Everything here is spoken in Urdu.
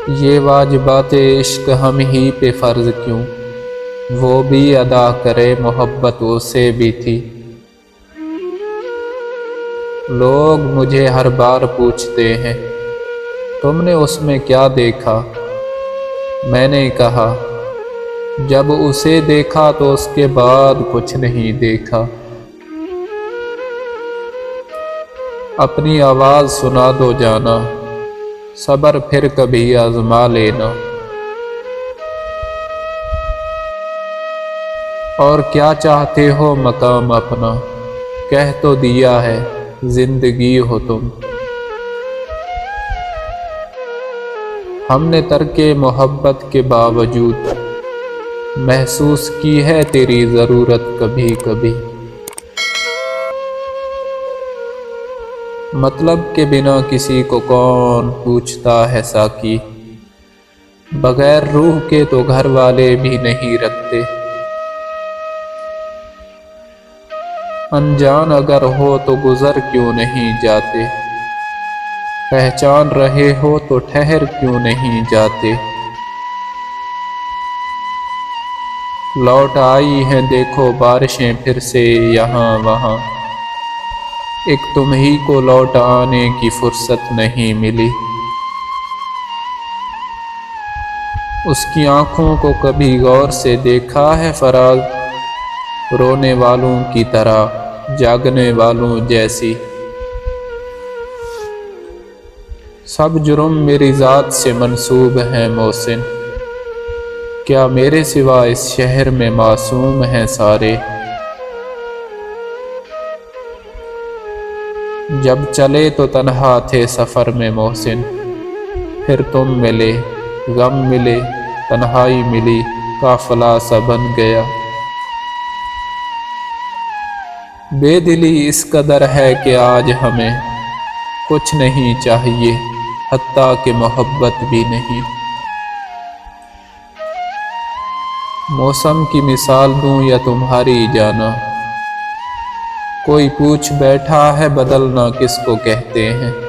یہ واجبات عشق ہم ہی پہ فرض کیوں، وہ بھی ادا کرے محبت اسے بھی تھی۔ لوگ مجھے ہر بار پوچھتے ہیں تم نے اس میں کیا دیکھا؟ میں نے کہا جب اسے دیکھا تو اس کے بعد کچھ نہیں دیکھا۔ اپنی آواز سنا دو جانا، صبر پھر کبھی آزما لینا۔ اور کیا چاہتے ہو مقام اپنا، کہہ تو دیا ہے زندگی ہو تم۔ ہم نے ترک محبت کے باوجود محسوس کی ہے تیری ضرورت کبھی کبھی۔ مطلب کے بنا کسی کو کون پوچھتا ہے ساقی، بغیر روح کے تو گھر والے بھی نہیں رکھتے۔ انجان اگر ہو تو گزر کیوں نہیں جاتے، پہچان رہے ہو تو ٹھہر کیوں نہیں جاتے۔ لوٹ آئی ہیں دیکھو بارشیں پھر سے یہاں وہاں، ایک تم ہی کو لوٹ آنے کی فرصت نہیں ملی۔ اس کی آنکھوں کو کبھی غور سے دیکھا ہے فراز، رونے والوں کی طرح جاگنے والوں جیسی۔ سب جرم میری ذات سے منسوب ہیں محسن، کیا میرے سوا اس شہر میں معصوم ہیں سارے۔ جب چلے تو تنہا تھے سفر میں محسن، پھر تم ملے، غم ملے، تنہائی ملی، قافلہ سا بن گیا۔ بے دلی اس قدر ہے کہ آج ہمیں کچھ نہیں چاہیے، حتیٰ کہ محبت بھی نہیں۔ موسم کی مثال دوں یا تمہاری جانا، کوئی پوچھ بیٹھا ہے بدلنا کس کو کہتے ہیں۔